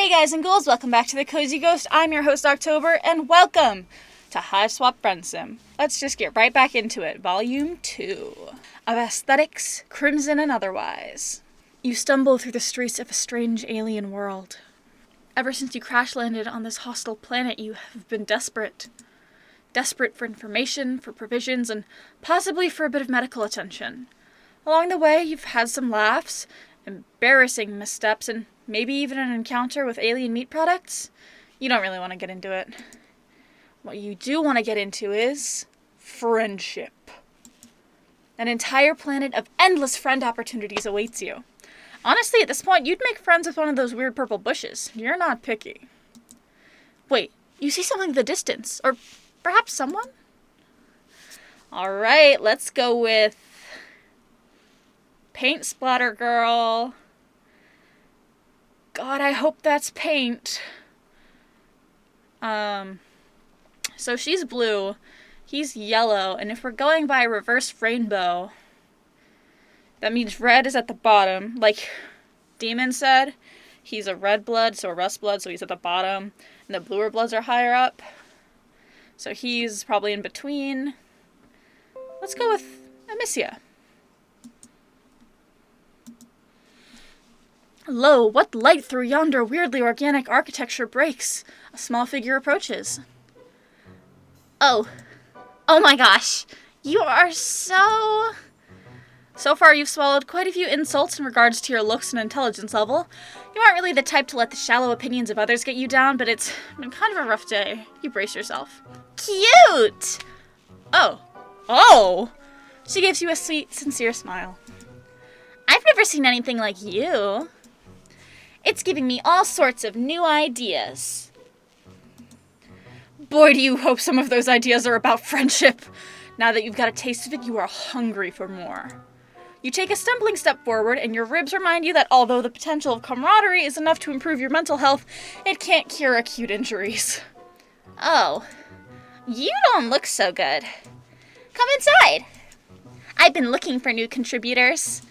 Hey guys and ghouls, welcome back to the Cozy Ghost. I'm your host October, and welcome to Hiveswap Friendsim. Let's just get right back into it. Volume 2 of Aesthetics, Crimson and Otherwise. You stumble through the streets of a strange alien world. Ever since you crash-landed on this hostile planet, you have been desperate. Desperate for information, for provisions, and possibly for a bit of medical attention. Along the way, you've had some laughs, embarrassing missteps, and maybe even an encounter with alien meat products. You don't really want to get into it. What you do want to get into is friendship. An entire planet of endless friend opportunities awaits you. Honestly, at this point, you'd make friends with one of those weird purple bushes. You're not picky. Wait, you see something in the distance, or perhaps someone? Alright, let's go with Paint Splatter Girl. God, I hope that's paint. So she's blue, he's yellow, and if we're going by reverse rainbow, that means red is at the bottom. Like Demon said, he's a red blood, so a rust blood, so he's at the bottom, and the bluer bloods are higher up. So he's probably in between. Let's go with Amicia. Lo, what light through yonder weirdly organic architecture breaks? A small figure approaches. Oh my gosh. You are so... So far you've swallowed quite a few insults in regards to your looks and intelligence level. You aren't really the type to let the shallow opinions of others get you down, but it's been kind of a rough day. You brace yourself. Cute! Oh! She gives you a sweet, sincere smile. I've never seen anything like you. It's giving me all sorts of new ideas. Boy, do you hope some of those ideas are about friendship. Now that you've got a taste of it, you are hungry for more. You take a stumbling step forward, and your ribs remind you that although the potential of camaraderie is enough to improve your mental health, it can't cure acute injuries. Oh, you don't look so good. Come inside. I've been looking for new contributors.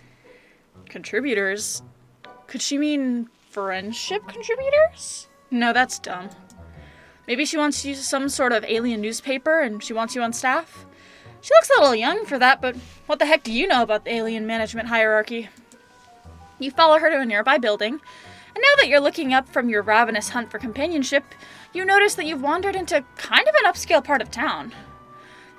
Contributors? Could she mean friendship contributors? No, that's dumb. Maybe she wants to use some sort of alien newspaper and she wants you on staff? She looks a little young for that, but what the heck do you know about the alien management hierarchy? You follow her to a nearby building, and now that you're looking up from your ravenous hunt for companionship, you notice that you've wandered into kind of an upscale part of town.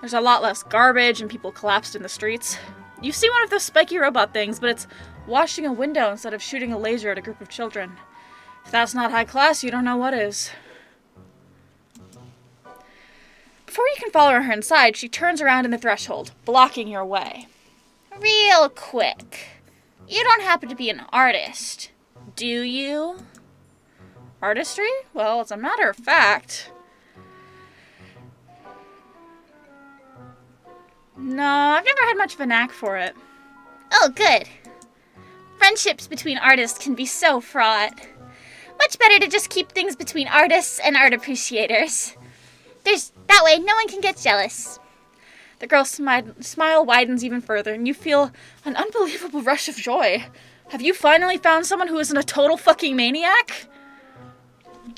There's a lot less garbage and people collapsed in the streets. You see one of those spiky robot things, but it's washing a window instead of shooting a laser at a group of children. If that's not high class, you don't know what is. Before you can follow her inside, she turns around in the threshold, blocking your way. Real quick, you don't happen to be an artist, do you? Artistry? Well, as a matter of fact... No, I've never had much of a knack for it. Oh, good. Friendships between artists can be so fraught. Much better to just keep things between artists and art appreciators. That way, no one can get jealous. The girl's smile widens even further, and you feel an unbelievable rush of joy. Have you finally found someone who isn't a total fucking maniac?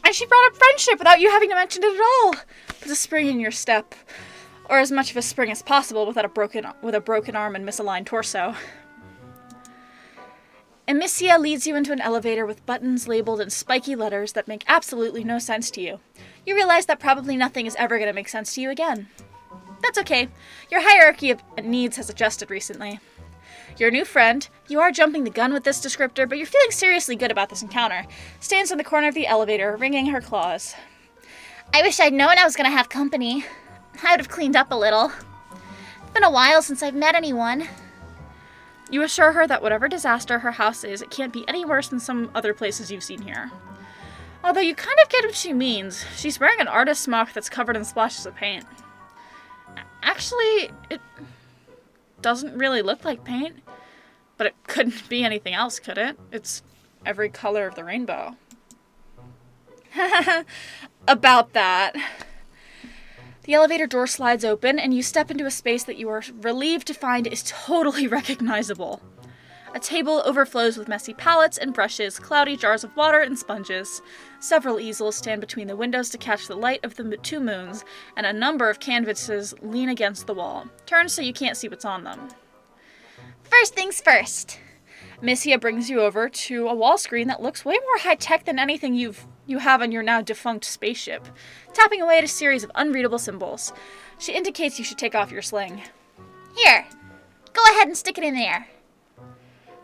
And she brought up friendship without you having to mention it at all. There's a spring in your step. Or as much of a spring as possible with a broken arm and misaligned torso. Amicia leads you into an elevator with buttons labeled in spiky letters that make absolutely no sense to you. You realize that probably nothing is ever going to make sense to you again. That's okay. Your hierarchy of needs has adjusted recently. Your new friend, you are jumping the gun with this descriptor, but you're feeling seriously good about this encounter, stands in the corner of the elevator, wringing her claws. I wish I'd known I was going to have company. I would have cleaned up a little. It's been a while since I've met anyone. You assure her that whatever disaster her house is, it can't be any worse than some other places you've seen here. Although you kind of get what she means. She's wearing an artist smock that's covered in splashes of paint. Actually, it doesn't really look like paint. But it couldn't be anything else, could it? It's every color of the rainbow. About that. The elevator door slides open, and you step into a space that you are relieved to find is totally recognizable. A table overflows with messy palettes and brushes, cloudy jars of water and sponges. Several easels stand between the windows to catch the light of the 2 moons, and a number of canvases lean against the wall, turned so you can't see what's on them. First things first. Missia brings you over to a wall screen that looks way more high-tech than anything you have on your now defunct spaceship, tapping away at a series of unreadable symbols. She indicates you should take off your sling. Here, go ahead and stick it in there.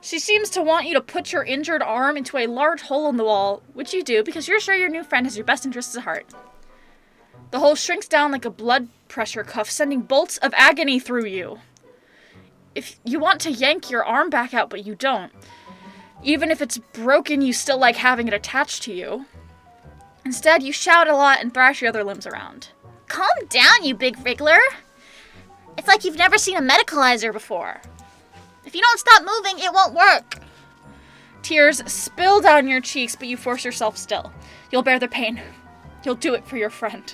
She seems to want you to put your injured arm into a large hole in the wall, which you do because you're sure your new friend has your best interests at heart. The hole shrinks down like a blood pressure cuff, sending bolts of agony through you. If you want to yank your arm back out, but you don't. Even if it's broken, you still like having it attached to you. Instead, you shout a lot and thrash your other limbs around. Calm down, you big wriggler. It's like you've never seen a medicalizer before. If you don't stop moving, it won't work. Tears spill down your cheeks, but you force yourself still. You'll bear the pain. You'll do it for your friend.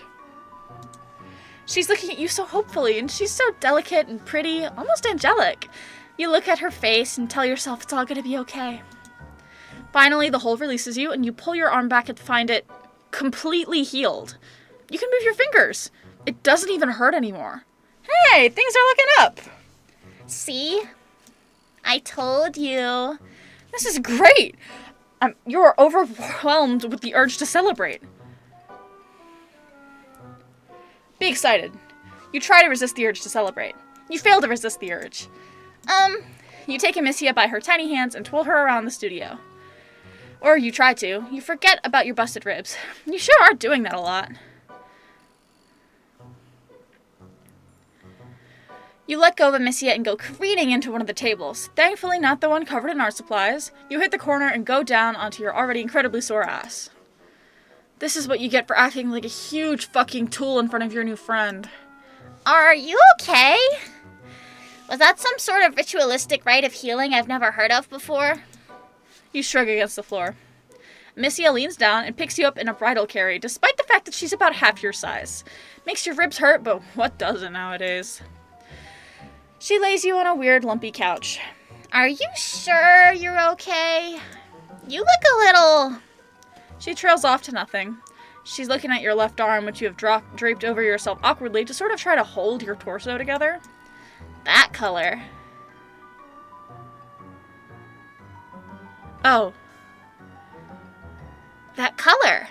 She's looking at you so hopefully, and she's so delicate and pretty, almost angelic. You look at her face and tell yourself it's all gonna be okay. Finally, the hole releases you, and you pull your arm back and find it completely healed. You can move your fingers. It doesn't even hurt anymore. Hey, things are looking up. See? I told you. This is great. You're overwhelmed with the urge to celebrate. Be excited. You try to resist the urge to celebrate. You fail to resist the urge. You take Amicia by her tiny hands and twirl her around the studio. Or you try to. You forget about your busted ribs. You sure are doing that a lot. You let go of Amicia and go careening into one of the tables. Thankfully not the one covered in art supplies. You hit the corner and go down onto your already incredibly sore ass. This is what you get for acting like a huge fucking tool in front of your new friend. Are you okay? Was that some sort of ritualistic rite of healing I've never heard of before? You shrug against the floor. Amicia leans down and picks you up in a bridal carry, despite the fact that she's about half your size. Makes your ribs hurt, but what doesn't nowadays? She lays you on a weird, lumpy couch. Are you sure you're okay? You look a little... She trails off to nothing. She's looking at your left arm, which you have draped over yourself awkwardly to sort of try to hold your torso together. That color. Oh. That color.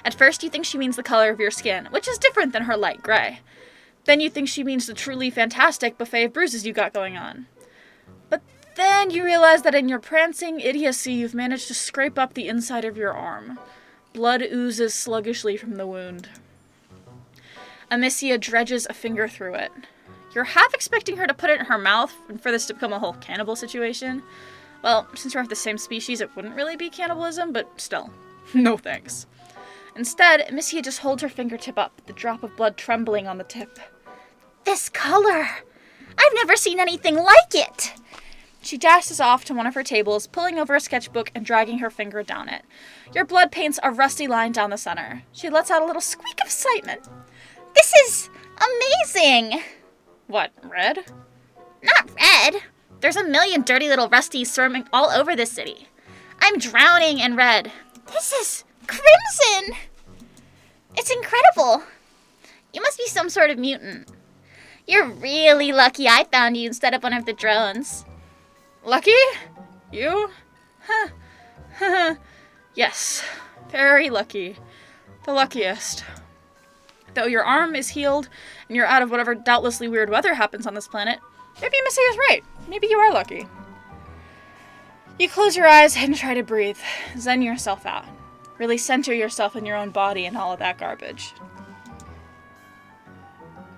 At first you think she means the color of your skin, which is different than her light gray. Then you think she means the truly fantastic buffet of bruises you got going on. But then you realize that in your prancing idiocy, you've managed to scrape up the inside of your arm. Blood oozes sluggishly from the wound. Amicia dredges a finger through it. You're half expecting her to put it in her mouth and for this to become a whole cannibal situation. Well, since we're of the same species, it wouldn't really be cannibalism, but still. No thanks. Instead, Amicia just holds her fingertip up, the drop of blood trembling on the tip. This color! I've never seen anything like it! She dashes off to one of her tables, pulling over a sketchbook and dragging her finger down it. Your blood paints a rusty line down the center. She lets out a little squeak of excitement. This is amazing! What, red? Not red. There's a million dirty little rusties swarming all over this city. I'm drowning in red. This is crimson! It's incredible. You must be some sort of mutant. You're really lucky I found you instead of one of the drones. Lucky? You? Huh. Yes. Very lucky. The luckiest. Though your arm is healed, and you're out of whatever doubtlessly weird weather happens on this planet, maybe Missy is right. Maybe you are lucky. You close your eyes and try to breathe. Zen yourself out. Really center yourself in your own body and all of that garbage.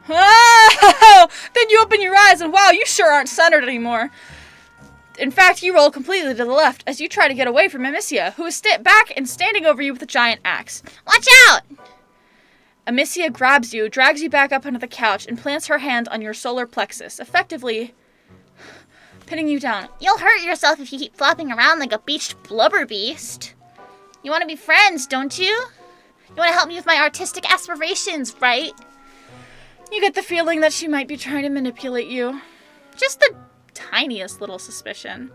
Oh! Then you open your eyes and wow, you sure aren't centered anymore. In fact, you roll completely to the left as you try to get away from Amicia, who is back and standing over you with a giant axe. Watch out! Amicia grabs you, drags you back up onto the couch, and plants her hand on your solar plexus, effectively pinning you down. You'll hurt yourself if you keep flopping around like a beached blubber beast. You want to be friends, don't you? You want to help me with my artistic aspirations, right? You get the feeling that she might be trying to manipulate you. Just the tiniest little suspicion.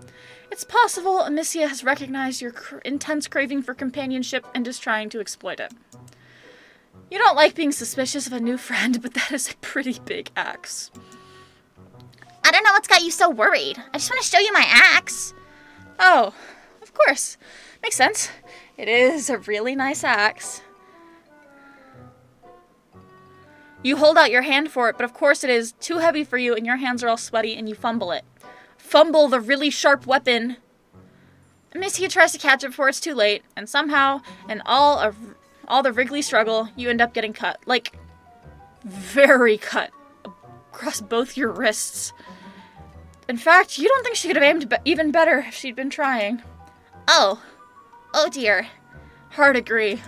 It's possible Amicia has recognized your intense craving for companionship and is trying to exploit it. You don't like being suspicious of a new friend, but that is a pretty big axe. I don't know what's got you so worried. I just want to show you my axe. Oh, of course. Makes sense. It is a really nice axe. You hold out your hand for it, but of course it is too heavy for you and your hands are all sweaty and you fumble it. Fumble the really sharp weapon. Amicia tries to catch it before it's too late, and somehow, in all the wriggly struggle, you end up getting cut. Like, very cut. Across both your wrists. In fact, you don't think she could have aimed even better if she'd been trying. Oh dear. Hard agree.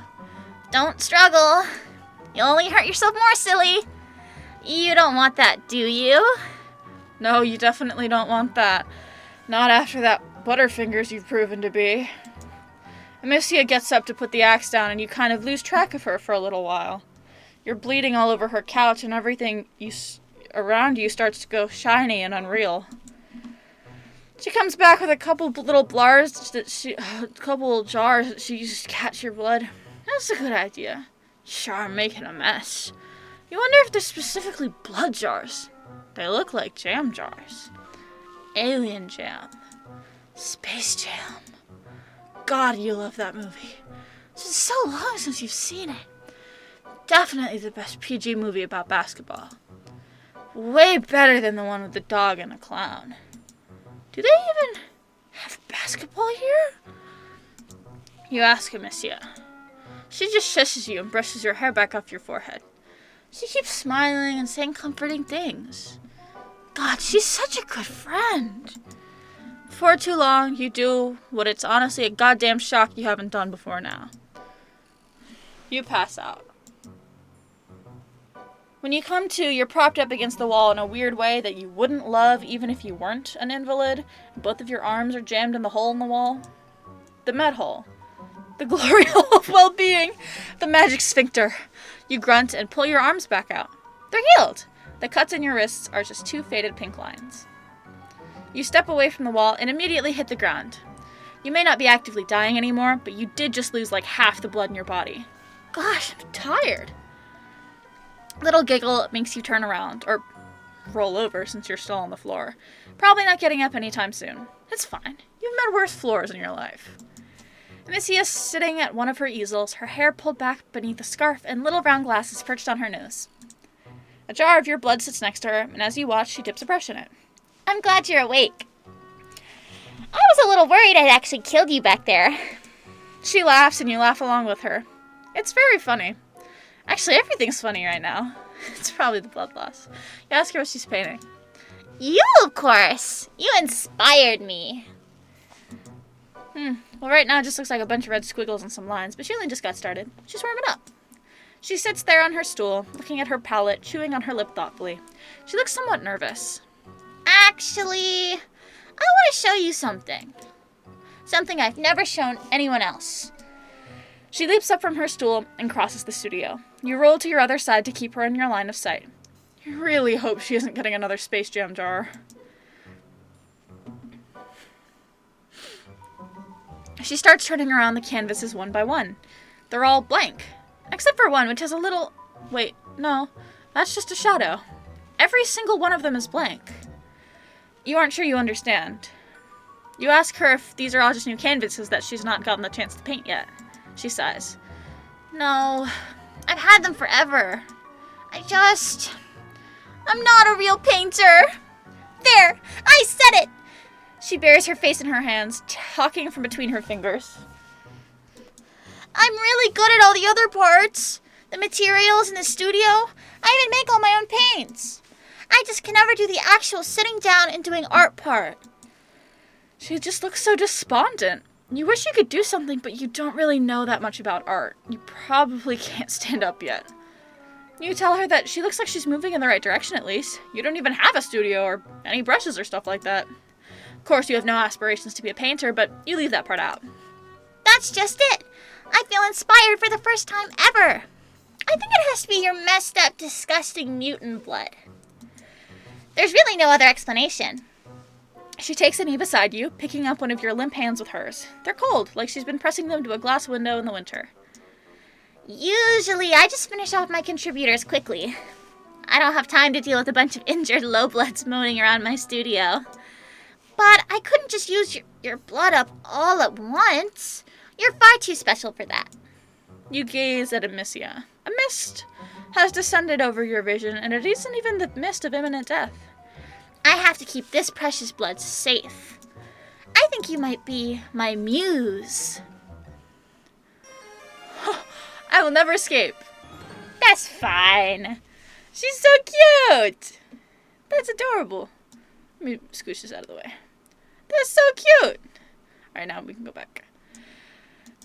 Don't struggle. You'll only hurt yourself more, silly. You don't want that, do you? No, you definitely don't want that. Not after that Butterfingers you've proven to be. Amicia gets up to put the axe down and you kind of lose track of her for a little while. You're bleeding all over her couch and everything around you starts to go shiny and unreal. She comes back with a couple little jars that she uses to catch your blood. That's a good idea. Sure, I'm making a mess. You wonder if they're specifically blood jars. They look like jam jars. Alien Jam. Space Jam. God, you love that movie. It's been so long since you've seen it. Definitely the best PG movie about basketball. Way better than the one with the dog and a clown. Do they even have basketball here? You ask Amicia. She just shushes you and brushes your hair back off your forehead. She keeps smiling and saying comforting things. God, she's such a good friend. For too long, you do what it's honestly a goddamn shock you haven't done before now. You pass out. When you come to, you're propped up against the wall in a weird way that you wouldn't love even if you weren't an invalid. Both of your arms are jammed in the hole in the wall. The med hole. The glory hole of well-being. The magic sphincter. You grunt and pull your arms back out. They're healed. The cuts in your wrists are just two faded pink lines. You step away from the wall and immediately hit the ground. You may not be actively dying anymore, but you did just lose like half the blood in your body. Gosh, I'm tired. Little giggle makes you turn around, or roll over since you're still on the floor. Probably not getting up anytime soon. It's fine. You've met worse floors in your life. Amicia's sitting at one of her easels, her hair pulled back beneath a scarf and little round glasses perched on her nose. A jar of your blood sits next to her, and as you watch, she dips a brush in it. I'm glad you're awake. I was a little worried I'd actually killed you back there. She laughs and you laugh along with her. It's very funny. Actually, everything's funny right now. It's probably the blood loss. You ask her what she's painting. You, of course. You inspired me. Well, right now it just looks like a bunch of red squiggles and some lines, but she only just got started. She's warming up. She sits there on her stool, looking at her palette, chewing on her lip thoughtfully. She looks somewhat nervous. Actually, I want to show you something. Something I've never shown anyone else. She leaps up from her stool and crosses the studio. You roll to your other side to keep her in your line of sight. You really hope she isn't getting another Space Jam jar. She starts turning around the canvases one by one. They're all blank, except for one, which has a little... Wait, no, that's just a shadow. Every single one of them is blank. You aren't sure you understand. You ask her if these are all just new canvases that she's not gotten the chance to paint yet. She sighs. No, I've had them forever. I'm not a real painter. There, I said it. She buries her face in her hands, talking from between her fingers. I'm really good at all the other parts. The materials in the studio. I even make all my own paints. I just can never do the actual sitting down and doing art part. She just looks so despondent. You wish you could do something, but you don't really know that much about art. You probably can't stand up yet. You tell her that she looks like she's moving in the right direction at least. You don't even have a studio or any brushes or stuff like that. Of course, you have no aspirations to be a painter, but you leave that part out. That's just it. I feel inspired for the first time ever. I think it has to be your messed up, disgusting mutant blood. There's really no other explanation. She takes a knee beside you, picking up one of your limp hands with hers. They're cold, like she's been pressing them to a glass window in the winter. Usually, I just finish off my contributors quickly. I don't have time to deal with a bunch of injured lowbloods moaning around my studio. But I couldn't just use your blood up all at once. You're far too special for that. You gaze at Amicia. A mist has descended over your vision, and it isn't even the mist of imminent death. I have to keep this precious blood safe. I think you might be my muse. I will never escape. That's fine. She's so cute. That's adorable. Let me scooch this out of the way. That's so cute. All right, now we can go back.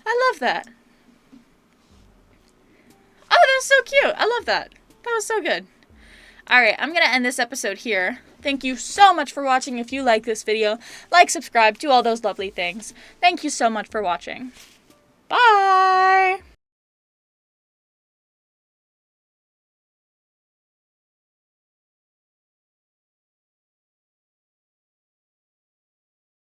I love that. Oh, that was so cute. I love that. That was so good. All right, I'm going to end this episode here. Thank you so much for watching. If you like this video, like, subscribe, do all those lovely things. Thank you so much for watching. Bye.